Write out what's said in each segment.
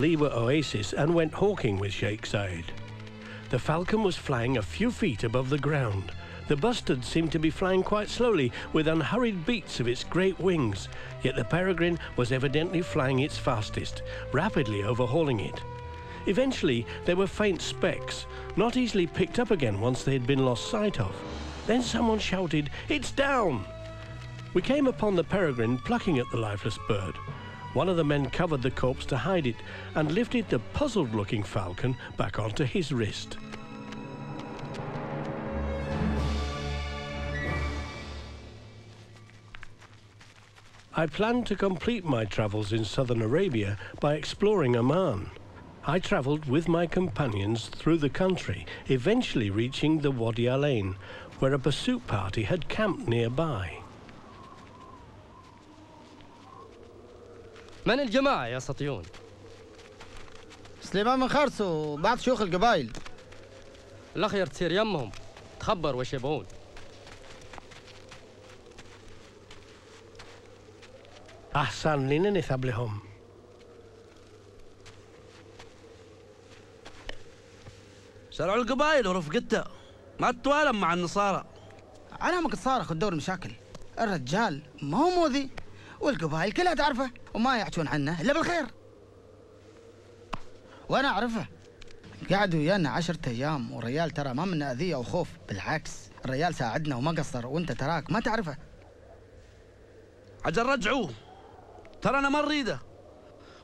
Liwa oasis and went hawking with Sheikh Zayed. The falcon was flying a few feet above the ground. The bustard seemed to be flying quite slowly with unhurried beats of its great wings, yet the peregrine was evidently flying its fastest, rapidly overhauling it. Eventually there were faint specks, not easily picked up again once they had been lost sight of. Then someone shouted, "It's down!" We came upon the peregrine plucking at the lifeless bird. One of the men covered the corpse to hide it and lifted the puzzled-looking falcon back onto his wrist. I planned to complete my travels in southern Arabia by exploring Oman. I travelled with my companions through the country, eventually reaching the Wadi Alain, where a pursuit party had camped nearby. من الجماعة يا سطيون؟ سليمان من خرس وبعض شيوخ القبائل. الأخير تصير يمهم تخبر وش يبغون. أحسن لنا نثب لهم. شرع القبائل ورفقتها ما تتوالم مع النصارى. أنا ما كنت صارخ وتدور مشاكل. الرجال ما هو مؤذي والقبائل كلها تعرفه وما يعتون عنه إلا بالخير. وأنا أعرفه. قعدوا ويانا 10 أيام والريال ترى ما منا أذية أو خوف، بالعكس الريال ساعدنا وما قصر، وأنت تراك ما تعرفه. عجل رجعوه، ترى أنا ما نريده،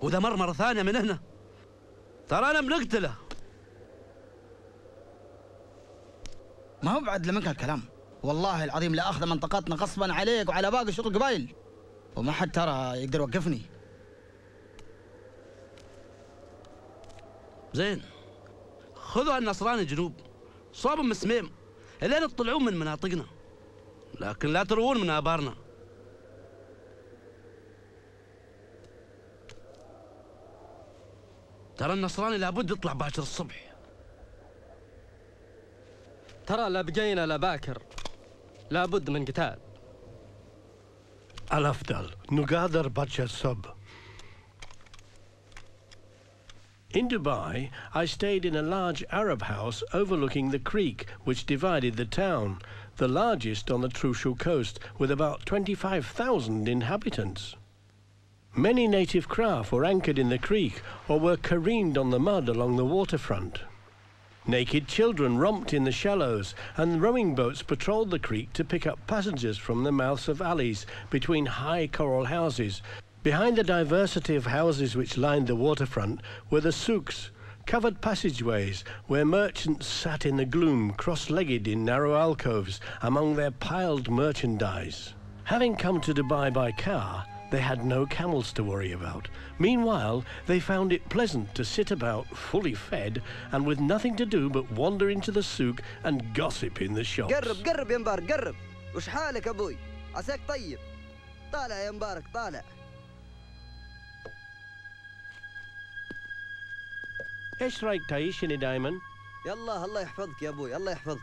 وإذا مر مرة ثانية من هنا ترى أنا بنقتله. ما هو بعد لمنك هالكلام، والله العظيم لا أخذ منطقتنا غصبا عليك وعلى باقي شغل القبائل، وما حد ترى يقدر يوقفني. زين، خذوا النصراني الجنوب، صوب مسميم الين تطلعون من مناطقنا، لكن لا تروون من آبارنا. ترى النصراني لابد يطلع باكر الصبح. ترى لا بقينا لا باكر، لابد من قتال. الأفضل نغادر باكر الصبح. In Dubai, I stayed in a large Arab house overlooking the creek which divided the town, the largest on the Trucial coast, with about 25,000 inhabitants. Many native craft were anchored in the creek or were careened on the mud along the waterfront. Naked children romped in the shallows, and rowing boats patrolled the creek to pick up passengers from the mouths of alleys between high coral houses. Behind the diversity of houses which lined the waterfront were the souks, covered passageways where merchants sat in the gloom, cross-legged in narrow alcoves among their piled merchandise. Having come to Dubai by car, they had no camels to worry about. Meanwhile, they found it pleasant to sit about, fully fed, and with nothing to do but wander into the souk and gossip in the shops. قرب يا مبارك قرب. وش حالك أبوي؟ عساك طيب. طالع يا مبارك طالع. ايش رايك تعيشني دايما؟ يلا الله يحفظك يا ابوي، الله يحفظك.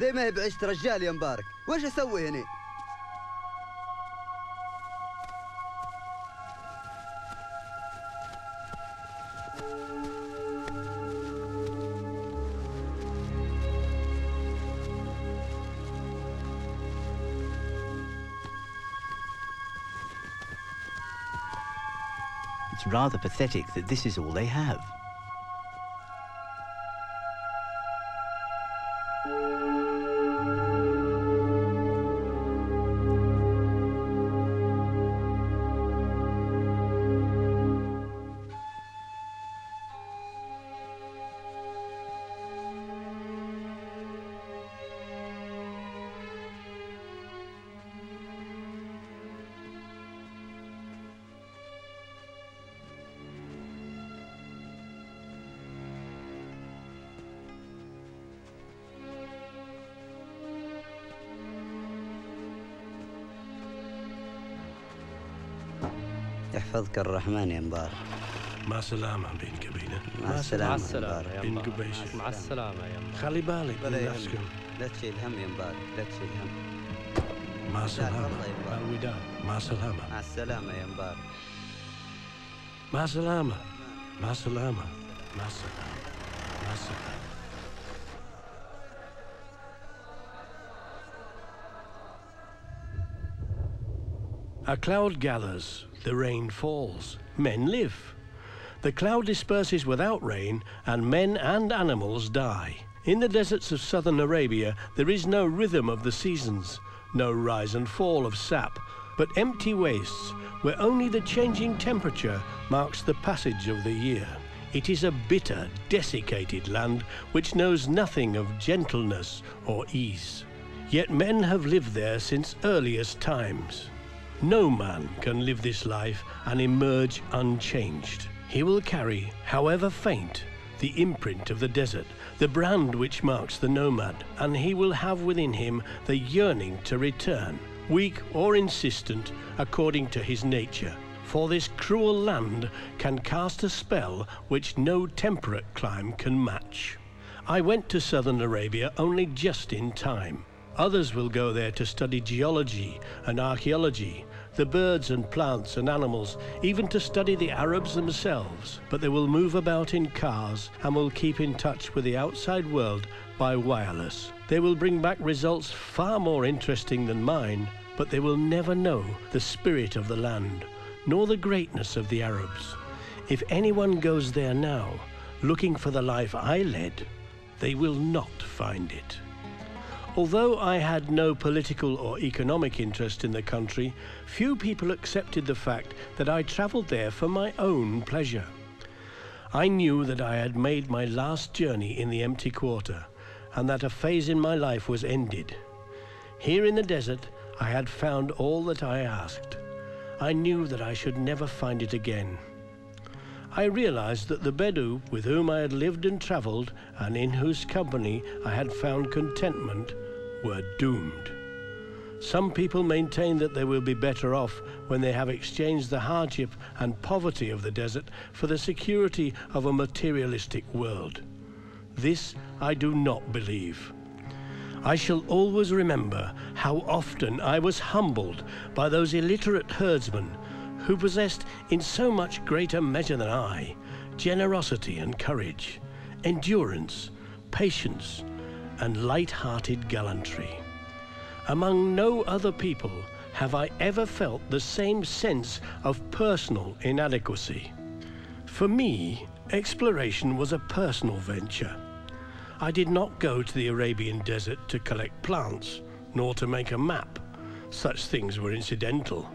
ذي ما هي بعشت رجال يا مبارك، وش اسوي هنا؟ It's rather pathetic that this is all they have. يحفظك الرحمن يا مبارك. مع السلامة بين قبيلة. مع السلامة مع السلامة يا بين مبارك. قبيشة. مع السلامة يا مبارك. خلي بالك من نفسكم. لا تشيل هم يا مبارك، لا تشيل هم. مع السلامة. الوداع. مع السلامة. مع السلامة يا مبارك. مع السلامة. Masalama, masalama, masalama. A cloud gathers, the rain falls, men live. The cloud disperses without rain, and men and animals die. In the deserts of southern Arabia, there is no rhythm of the seasons, no rise and fall of sap, but empty wastes where only the changing temperature marks the passage of the year. It is a bitter, desiccated land which knows nothing of gentleness or ease. Yet men have lived there since earliest times. No man can live this life and emerge unchanged. He will carry, however faint, the imprint of the desert, the brand which marks the nomad, and he will have within him the yearning to return, weak or insistent, according to his nature. For this cruel land can cast a spell which no temperate clime can match. I went to southern Arabia only just in time. Others will go there to study geology and archaeology, the birds and plants and animals, even to study the Arabs themselves. But they will move about in cars and will keep in touch with the outside world by wireless. They will bring back results far more interesting than mine, but they will never know the spirit of the land, nor the greatness of the Arabs. If anyone goes there now, looking for the life I led, they will not find it. Although I had no political or economic interest in the country, few people accepted the fact that I travelled there for my own pleasure. I knew that I had made my last journey in the empty quarter, and that a phase in my life was ended. Here in the desert, I had found all that I asked. I knew that I should never find it again. I realized that the Bedou with whom I had lived and travelled, and in whose company I had found contentment, were doomed. Some people maintain that they will be better off when they have exchanged the hardship and poverty of the desert for the security of a materialistic world. This I do not believe. I shall always remember how often I was humbled by those illiterate herdsmen who possessed in so much greater measure than I generosity and courage, endurance, patience, and light-hearted gallantry. Among no other people have I ever felt the same sense of personal inadequacy. For me, exploration was a personal venture. I did not go to the Arabian desert to collect plants, nor to make a map. Such things were incidental.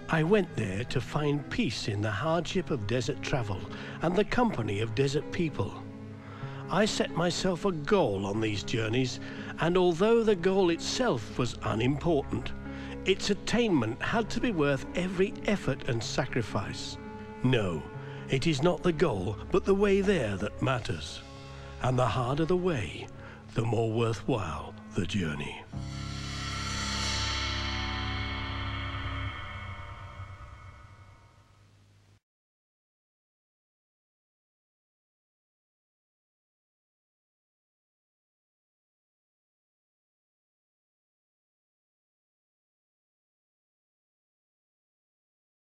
I went there to find peace in the hardship of desert travel and the company of desert people. I set myself a goal on these journeys, and although the goal itself was unimportant, its attainment had to be worth every effort and sacrifice. No, it is not the goal, but the way there that matters. And the harder the way, the more worthwhile the journey.